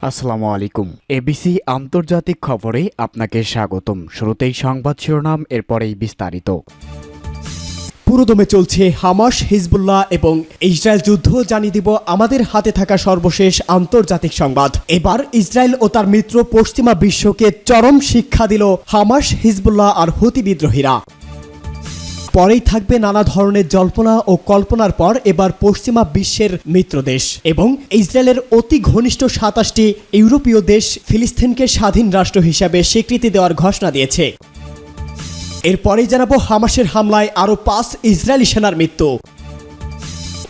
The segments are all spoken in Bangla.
আসসালামু আলাইকুম। এবিসি আন্তর্জাতিক খবরে আপনাকে স্বাগতম। শুরুতেই সংবাদ শিরোনাম, এরপরেই বিস্তারিত। পুরোদমে চলছে হামাস, হিজবুল্লাহ এবং ইসরায়েল যুদ্ধ। জানিয়ে দিব আমাদের হাতে থাকা সর্বশেষ আন্তর্জাতিক সংবাদ। এবার ইসরায়েল ও তার মিত্র পশ্চিমা বিশ্বকে চরম শিক্ষা দিল হামাস, হিজবুল্লাহ আর হুতি বিদ্রোহীরা। পরেই থাকবে নানা ধরনের জল্পনা ও কল্পনার পর এবার পশ্চিমা বিশ্বের মিত্র দেশ এবং ইসরায়েলের অতি ঘনিষ্ঠ ২৭টি ইউরোপীয় দেশ ফিলিস্তিনকে স্বাধীন রাষ্ট্র হিসাবে স্বীকৃতি দেওয়ার ঘোষণা দিয়েছে। এরপরেই জানাবো হামাসের হামলায় আরও ৫ ইসরায়েলি সেনার মৃত্যু।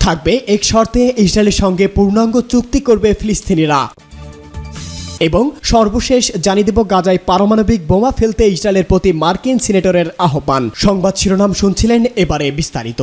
থাকবে এক শর্তে ইসরায়েলের সঙ্গে পূর্ণাঙ্গ চুক্তি করবে ফিলিস্তিনিরা। এবং সর্বশেষ জানিয়ে দেব গাজায় পারমাণবিক বোমা ফেলতে ইসরায়েলের প্রতি মার্কিন সিনেটরের আহ্বান। সংবাদ শিরোনাম শুনছিলেন, এবারে বিস্তারিত।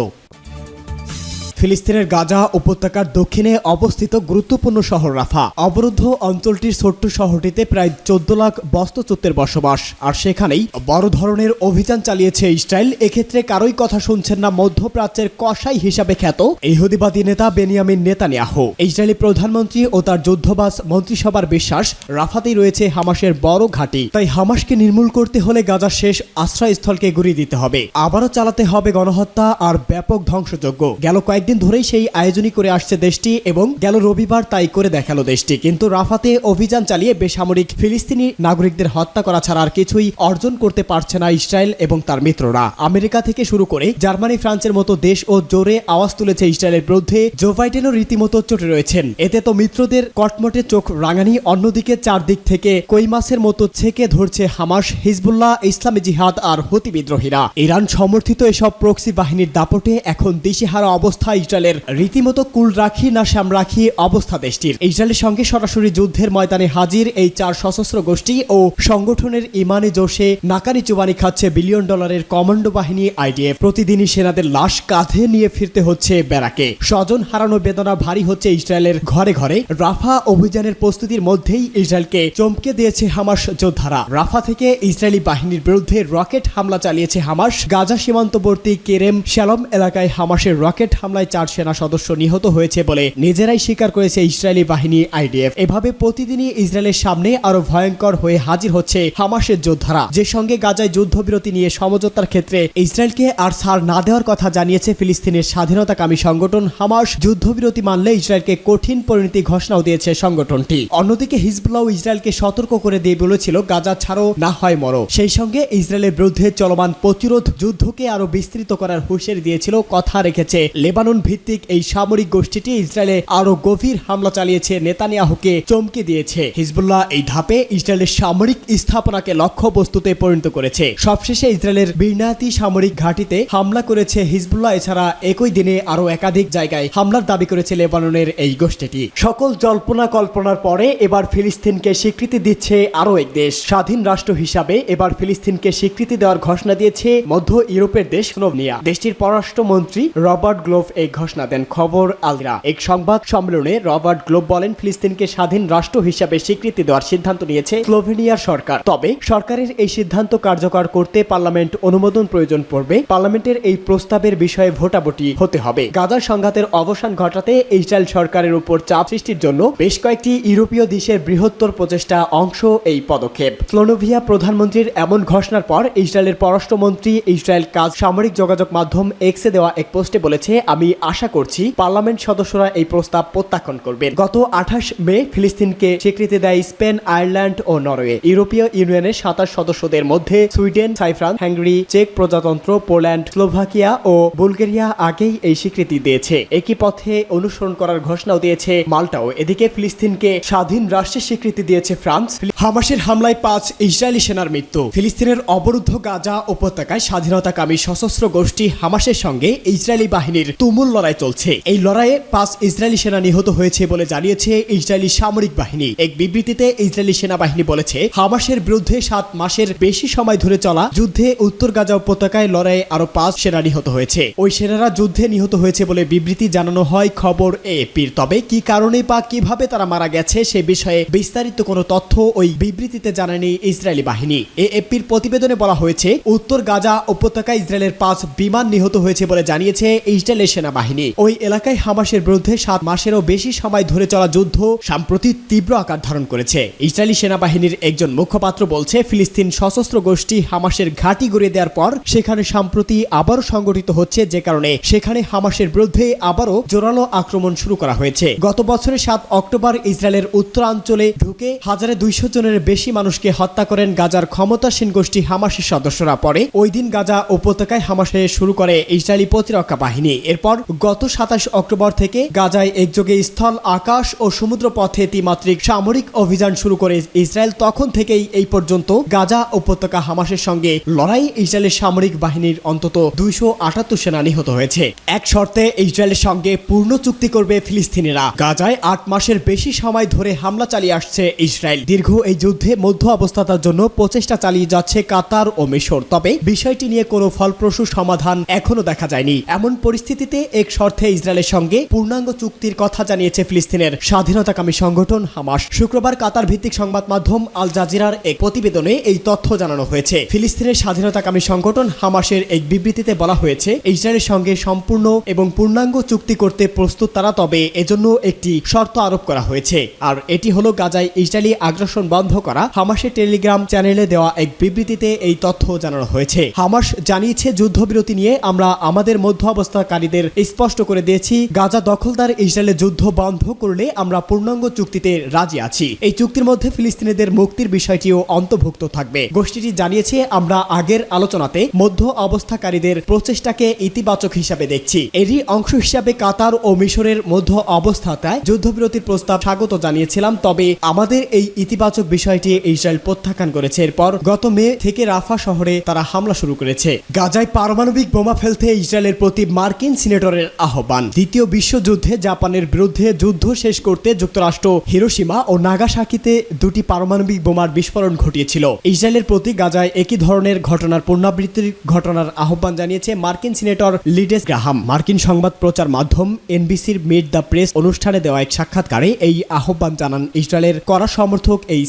ফিলিস্তিনের গাজা উপত্যকার দক্ষিণে অবস্থিত গুরুত্বপূর্ণ শহর রাফা। অবরুদ্ধ অঞ্চলটির ছোট্ট শহরটিতে প্রায় ১৪ লাখ বস্তুচ্যুতের বসবাস, আর সেখানেই বড় ধরনের অভিযান চালিয়েছে ইসরায়েল। এক্ষেত্রে কারোই কথা শুনছেন না মধ্যপ্রাচ্যের কসাই হিসাবে খ্যাত ইহুদিবাদী নেতা বেনিয়ামিন নেতানিয়াহু। ইসরায়েলি প্রধানমন্ত্রী ও তার যুদ্ধবাজ মন্ত্রিসভার বিশ্বাস, রাফাতেই রয়েছে হামাসের বড় ঘাঁটি। তাই হামাসকে নির্মূল করতে হলে গাজার শেষ আশ্রয়স্থলকে গুঁড়িয়ে দিতে হবে। আবারও চালাতে হবে গণহত্যা আর ব্যাপক ধ্বংসযজ্ঞ। গেল কয়েকদিন ধরেই সেই আয়োজনই করে আসছে দেশটি এবং গেল রবিবার তাই করে দেখালো দেশটি। কিন্তু রাফাতে অভিযান চালিয়ে বেসামরিক ফিলিস্তিনি নাগরিকদের হত্যা করা ছাড়া আর কিছুই অর্জন করতে পারছে না ইসরায়েল এবং তার মিত্ররা। আমেরিকা থেকে শুরু করে জার্মানি, ফ্রান্সের মতো দেশ ও জোরে আওয়াজ তুলেছে ইসরায়েলের বিরুদ্ধে। জো বাইডেনও রীতিমতো চটে রয়েছেন। এতে তো মিত্রদের কটমটে চোখ রাঙানি। অন্যদিকে চারদিক থেকে কই মাছের মতো ছেকে ধরছে হামাস, হিজবুল্লাহ, ইসলামী জিহাদ আর হুতি বিদ্রোহীরা। ইরান সমর্থিত এসব প্রক্সি বাহিনীর দাপটে এখন দিশেহারা অবস্থা ইসরায়েলের। রীতিমতো কুল রাখি না শ্যাম রাখি অবস্থা দেশটির। ইসরায়েলের সঙ্গে সরাসরি যুদ্ধের ময়দানে হাজির এই ৪ সশস্ত্র গোষ্ঠী ও সংগঠনের ইমানে জোশে নাকানি চুবানি খাচ্ছে বিলিয়ন ডলারের কমান্ডো বাহিনী আইডিএফ। প্রতিদিনই সেনাদের লাশ কাঁধে নিয়ে ফিরতে হচ্ছে ব্যারাকে। স্বজন হারানো বেদনা ভারী হচ্ছে ইসরায়েলের ঘরে ঘরে। রাফা অভিযানের প্রস্তুতির মধ্যেই ইসরায়েলকে চমকে দিয়েছে হামাস যোদ্ধারা। রাফা থেকে ইসরায়েলি বাহিনীর বিরুদ্ধে রকেট হামলা চালিয়েছে হামাস। গাজা সীমান্তবর্তী কেরেম শ্যালম এলাকায় হামাসের রকেট হামলায় ৪ সেনা সদস্য নিহত হয়েছে বলে নিজেরাই স্বীকার করেছে ইসরায়েলি বাহিনী আইডিএফ। এভাবে প্রতিদিনই ইসরায়েলের সামনে আরো ভয়ঙ্কর হয়ে হাজির হচ্ছে হামাসের যোদ্ধারা, যে সঙ্গে গাজায় যুদ্ধবিরতি নিয়ে সমঝোতার ক্ষেত্রে ইসরায়েলকে আর ছাড় না দেওয়ার কথা জানিয়েছে ফিলিস্তিনের স্বাধীনতাকামী সংগঠন হামাস। যুদ্ধবিরতি মানলে ইসরায়েলকে কঠিন পরিণতি ঘোষণাও দিয়েছে সংগঠনটি। অন্যদিকে হিজবুল্লাহ ইসরায়েলকে সতর্ক করে দিয়ে বলেছিল, গাজা ছাড়ো না হয় মরো। সেই সঙ্গে ইসরায়েলের বিরুদ্ধে চলমান প্রতিরোধ যুদ্ধকে আরো বিস্তৃত করার হুঁশিয়ারি দিয়েছিল। কথা রেখেছে লেবানন ভিত্তিক এই সামরিক গোষ্ঠীটি ইসরায়েলে আরো গভীর হামলা চালিয়েছে, নেতানিয়াহুকে চমকে দিয়েছে। হিজবুল্লাহ এই ধাপে ইসরায়েলের সামরিক স্থাপনাকে লক্ষ্যবস্তুতে পরিণত করেছে। সবশেষে ইসরায়েলের বিনাতি সামরিক ঘাঁটিতে হামলা করেছে হিজবুল্লাহ। এছাড়া একই দিনে আরো একাধিক জায়গায় হামলার দাবি করেছে লেবাননের এই গোষ্ঠীটি। সকল জল্পনা কল্পনার পরে এবার ফিলিস্তিনকে স্বীকৃতি দিচ্ছে আরো এক দেশ। স্বাধীন রাষ্ট্র হিসাবে এবার ফিলিস্তিনকে স্বীকৃতি দেওয়ার ঘোষণা দিয়েছে মধ্য ইউরোপের দেশ স্লোভেনিয়া। দেশটির পররাষ্ট্রমন্ত্রী রবার্ট গ্লোভ এই ঘোষণা দেন। খবর আলরা এক সংবাদ সম্মেলনে রবার্ট গ্লোভ বলেন, ফিলিস্তিনকে স্বাধীন রাষ্ট্র হিসাবে স্বীকৃতি দেওয়ার সিদ্ধান্ত নিয়েছে স্লোভেনিয়ার সরকার। তবে সরকারের এই সিদ্ধান্ত কার্যকর করতে পার্লামেন্ট অনুমোদন প্রয়োজন পড়বে। পার্লামেন্টের এই প্রস্তাবের বিষয়ে ভোটাভুটি হতে হবে। গাজার সংঘাতের অবসান ঘটাতে ইসরায়েল সরকারের উপর চাপ সৃষ্টির জন্য বেশ কয়েকটি ইউরোপীয় দেশের বৃহত্তর প্রচেষ্টা অংশ এই পদক্ষেপ। স্লোভেনিয়া প্রধানমন্ত্রীর এমন ঘোষণার পর ইসরায়েলের পররাষ্ট্রমন্ত্রী ইসরায়েল কাজ সামরিক যোগাযোগ মাধ্যম এক্সে দেওয়া এক পোস্টে বলেছে, আমি আশা করছি পার্লামেন্ট সদস্যরা এই প্রস্তাব প্রত্যাখ্যান করবেন। গত ২৮ মে ফিলিস্তিনকে স্বীকৃতি দেয় স্পেন, আয়ারল্যান্ড ও নরওয়ে। ইউরোপীয় ইউনিয়নের ২৭ সদস্যদের মধ্যে সুইডেন, সাইপ্রাস, হাঙ্গেরি, চেক প্রজাতন্ত্র, পোল্যান্ড, স্লোভাকিয়া ও বুলগেরিয়া আগেই এই স্বীকৃতি দিয়েছে। একই পথে অনুসরণ করার ঘোষণাও দিয়েছে মাল্টাও। এদিকে ফিলিস্তিনকে স্বাধীন রাষ্ট্রের স্বীকৃতি দিয়েছে ফ্রান্স। হামাসের হামলায় ৫ ইসরায়েলি সেনার মৃত্যু। ফিলিস্তিনের অবরুদ্ধ গাজা উপত্যকায় স্বাধীনতাকামী সশস্ত্র গোষ্ঠী হামাসের সঙ্গে ইসরায়েলি বাহিনীর তুমুল তুমুল লড়াই চলছে। এই লড়াইয়ে 5 ইসরায়েলি সেনা নিহত হয়েছে বলে জানিয়েছে ইসরায়েলি সামরিক বাহিনী। এক বিবৃতিতে ইসরায়েলি সেনাবাহিনী বলেছে, হামাসের বিরুদ্ধে 7 মাসের বেশি সময় ধরে চলা যুদ্ধে উত্তর গাজা উপত্যকায় লড়াইয়ে আরো 5 সেনা নিহত হয়েছে। ওই সেনারা যুদ্ধে নিহত হয়েছে বলে বিবৃতি জানানো হয় খবর এএপির। তবে কি কারণে বা কিভাবে তারা মারা গেছে সে বিষয়ে বিস্তারিত কোনো তথ্য ওই বিবৃতিতে জানায়নি ইসরায়েলি বাহিনী। এএপির প্রতিবেদনে বলা হয়েছে, উত্তর গাজা উপত্যকায় ইসরায়েলের 5 বিমান নিহত হয়েছে বলে জানিয়েছে ইসরায়েলের সেনাবাহিনী। ওই এলাকায় হামাসের বিরুদ্ধে 7 মাসেরও বেশি সময় ধরে চলা যুদ্ধ সম্প্রতি তীব্র আকার ধারণ করেছে। ইসরায়েলি সেনাবাহিনীর একজন মুখপাত্র বলছে, ফিলিস্তিন সশস্ত্র গোষ্ঠী হামাসের ঘাঁটি গড়িয়ে দেওয়ার পর সেখানে সম্প্রতি আবারও সংগঠিত হচ্ছে, যে কারণে সেখানে হামাসের বিরুদ্ধে আবারও জোরালো আক্রমণ শুরু করা হয়েছে। গত বছরের 7 অক্টোবর ইসরায়েলের উত্তরাঞ্চলে ঢুকে 1200 জনের বেশি মানুষকে হত্যা করেন গাজার ক্ষমতাসীন গোষ্ঠী হামাসের সদস্যরা। পরে ওই দিন গাজা উপত্যকায় হামাসে শুরু করে ইসরায়েলি প্রতিরক্ষা বাহিনী। এরপর গত 27 অক্টোবর থেকে গাজায় একযোগে স্থল, আকাশ ও সমুদ্র পথে ত্রিমাত্রিক সামরিক অভিযান শুরু করে ইসরায়েল। তখন থেকেই এই পর্যন্ত গাজা উপত্যকা হামাসের সঙ্গে লড়াই ইসরায়েলের সামরিক বাহিনীর অন্তত 278 সেনা নিহত হয়েছে। এক শর্তে ইসরায়েলের সঙ্গে পূর্ণ চুক্তি করবে ফিলিস্তিনিরা। গাজায় 8 মাসের বেশি সময় ধরে হামলা চালিয়ে আসছে ইসরায়েল। দীর্ঘ এই যুদ্ধে মধ্য অবস্থাতার জন্য প্রচেষ্টা চালিয়ে যাচ্ছে কাতার ও মিশর। তবে বিষয়টি নিয়ে কোনো ফলপ্রসূ সমাধান এখনো দেখা যায়নি। এমন পরিস্থিতিতে এক শর্তে ইসরায়েলের সঙ্গে পূর্ণাঙ্গ চুক্তির কথা জানিয়েছে ফিলিস্তিনের স্বাধীনতাকামী সংগঠন হামাস। শুক্রবার কাতার ভিত্তিক সংবাদ মাধ্যম আল জাজিরার এক প্রতিবেদনে এই তথ্য জানানো হয়েছে। ফিলিস্তিনের স্বাধীনতাকামী সংগঠন হামাসের এক বিবৃতিতে বলা হয়েছে, ইসরায়েলের সঙ্গে সম্পূর্ণ এবং পূর্ণাঙ্গ চুক্তি করতে প্রস্তুত তারা, তবে এজন্য একটি শর্ত আরোপ করা হয়েছে। আর এটি হলো গাজায় ইসরায়েলি আগ্রাসন বন্ধ করা। হামাসের টেলিগ্রাম চ্যানেলে দেওয়া এক বিবৃতিতে এই তথ্য জানানো হয়েছে। হামাস জানিয়েছে, যুদ্ধবিরতি নিয়ে আমরা আমাদের মধ্য অবস্থাকারীদের স্পষ্ট করে দিয়েছি, গাজা দখলদার ইসরায়েলের যুদ্ধ বন্ধ করলে আমরা পূর্ণাঙ্গ চুক্তিতে রাজি আছি। এই চুক্তির মধ্যে ফিলিস্তিনিদের মুক্তির বিষয়টিও অন্তর্ভুক্ত থাকবে। গোষ্ঠীটি জানিয়েছে, আমরা আগের আলোচনাতে মধ্য অবস্থাকারীদের প্রচেষ্টাকে ইতিবাচক হিসাবে দেখছি। এরই অংশ হিসাবে কাতার ও মিশরের মধ্য অবস্থায় যুদ্ধবিরতির প্রস্তাব স্বাগত জানিয়েছিলাম, তবে আমাদের এই ইতিবাচক বিষয়টি ইসরায়েল প্রত্যাখ্যান করেছে। এরপর গত মে থেকে রাফা শহরে তারা হামলা শুরু করেছে। গাজায় পারমাণবিক বোমা ফেলতে ইসরায়েলের প্রতি মার্কিন সিনেটরের আহ্বান। দ্বিতীয় বিশ্বযুদ্ধে জাপানের বিরুদ্ধে যুদ্ধ শেষ করতে যুক্তরাষ্ট্র হিরোশিমা ও নাগাসাকিতে 2টি পারমাণবিক বোমার বিস্ফোরণ ঘটিয়েছিল। ইসরায়েলের প্রতি গাজায় একই ধরনের ঘটনার পুনরাবৃত্তির ঘটনার আহ্বান জানিয়েছে মার্কিন সিনেটর লিন্ডসে গ্রাহাম। মার্কিন সংবাদ প্রচার মাধ্যম এনবিসির মিট দ্য প্রেস অনুষ্ঠানে দেওয়া এক সাক্ষাৎকারে এই আহ্বান জানান ইসরায়েলের কড়া সমর্থক এই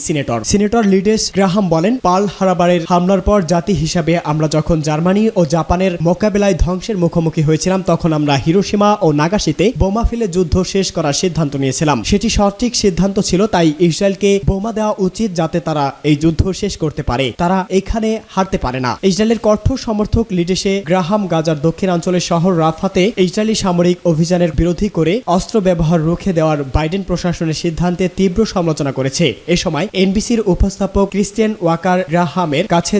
সিনেটর লিন্ডসে গ্রাহাম বলেন, পার্ল হারবারের হামলার পর জাতি হিসাবে আমরা যখন জার্মানি ও জাপানের মোকাবেলায় ধ্বংসের মুখোমুখি হয়েছিলাম, তখন আমরা হিরোশিমা ও নাগাসাকিতে বোমা ফেলে যুদ্ধ শেষ করার সিদ্ধান্ত নিয়েছিলাম। সেটি সঠিক সিদ্ধান্ত ছিল। তাই ইসরায়েলকে বোমা দেওয়া উচিত, যাতে তারা এই যুদ্ধ শেষ করতে পারে। তারা এখানে হারতে পারে না। ইসরায়েলের কঠোর সমর্থক লিন্ডসে গ্রাহাম গাজার দক্ষিণাঞ্চলের শহর রাফাতে ইসরায়েলি সামরিক অভিযানের বিরোধী করে অস্ত্র ব্যবহার রুখে দেওয়ার বাইডেন প্রশাসনের সিদ্ধান্তে তীব্র সমালোচনা করেছে। এ সময় এনবিসির উপস্থাপক ক্রিস্টিয়ান ওয়াকার গ্রাহামের কাছে